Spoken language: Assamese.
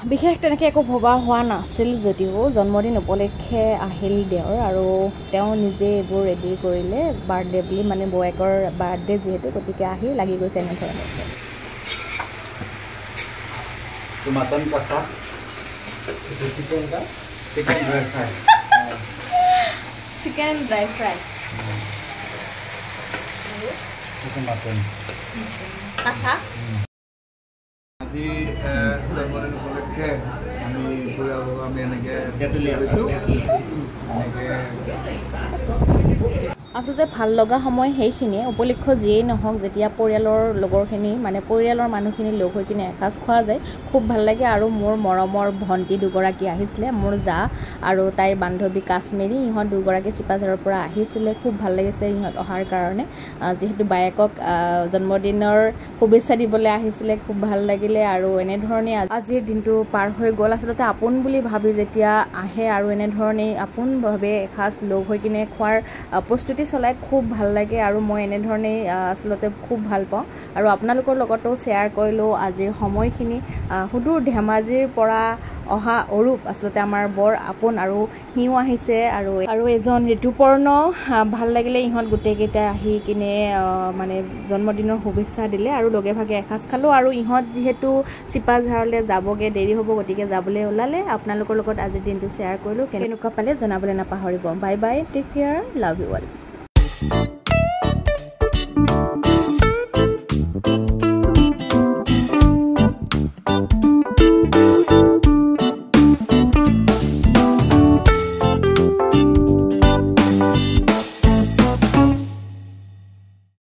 বিশেষ তেনেকৈ একো ভবা হোৱা নাছিল যদিও জন্মদিন উপলক্ষে আহিল দেওৰ আৰু তেওঁ নিজে এইবোৰ ৰেডি কৰিলে বাৰ্থডে বুলি মানে বৌয়েকৰ বাৰ্থডে যিহেতু গতিকে আহি লাগি গৈছে এনেধৰণে मटन कसा चिकन का chicken dry fry chicken dry fry mutton कसा আজি জন্মদিন উপলক্ষে আমি পৰিয়ালবৰ্গ আমি এনেকৈ লৈছোঁ আচলতে ভাল লগা সময় সেইখিনিয়ে উপলক্ষ যিয়েই নহওক যেতিয়া পৰিয়ালৰ লগৰখিনি মানে পৰিয়ালৰ মানুহখিনি লগ হৈ কিনে এসাঁজ খোৱা যায় খুব ভাল লাগে আৰু মোৰ মৰমৰ ভণ্টি দুগৰাকী আহিছিলে মোৰ জা আৰু তাইৰ বান্ধৱী কাশ্মীৰী ইহঁত দুগৰাকী চিপাঝাৰৰ পৰা আহিছিলে খুব ভাল লাগিছে ইহঁত অহাৰ কাৰণে যিহেতু বায়েকক জন্মদিনৰ শুভেচ্ছা দিবলৈ আহিছিলে খুব ভাল লাগিলে আৰু এনেধৰণে আজিৰ দিনটো পাৰ হৈ গ'ল আচলতে আপোন বুলি ভাবি যেতিয়া আহে আৰু এনেধৰণে আপোনভাৱে এসাঁজ লগ হৈ কিনে খোৱাৰ প্ৰস্তুতি চলাই খুব ভাল লাগে আৰু মই এনেধৰণে আচলতে খুব ভাল পাওঁ আৰু আপোনালোকৰ লগতো শ্বেয়াৰ কৰিলোঁ আজিৰ সময়খিনি সুদূৰ ধেমাজিৰ পৰা অহা অৰূপ আচলতে আমাৰ বৰ আপোন আৰু সিও আহিছে আৰু এজন ঋতুপৰ্ণ ভাল লাগিলে ইহঁত গোটেইকেইটা আহি কিনে মানে জন্মদিনৰ শুভেচ্ছা দিলে আৰু লগে ভাগে এসাঁজ খালোঁ আৰু ইহঁত যিহেতু চিপাঝাৰলৈ যাবগৈ দেৰি হ'ব গতিকে যাবলৈ ওলালে আপোনালোকৰ লগত আজিৰ দিনটো শ্বেয়াৰ কৰিলোঁ কেনেকুৱা পালে জনাবলৈ নাপাহৰিব bye bye take care love you all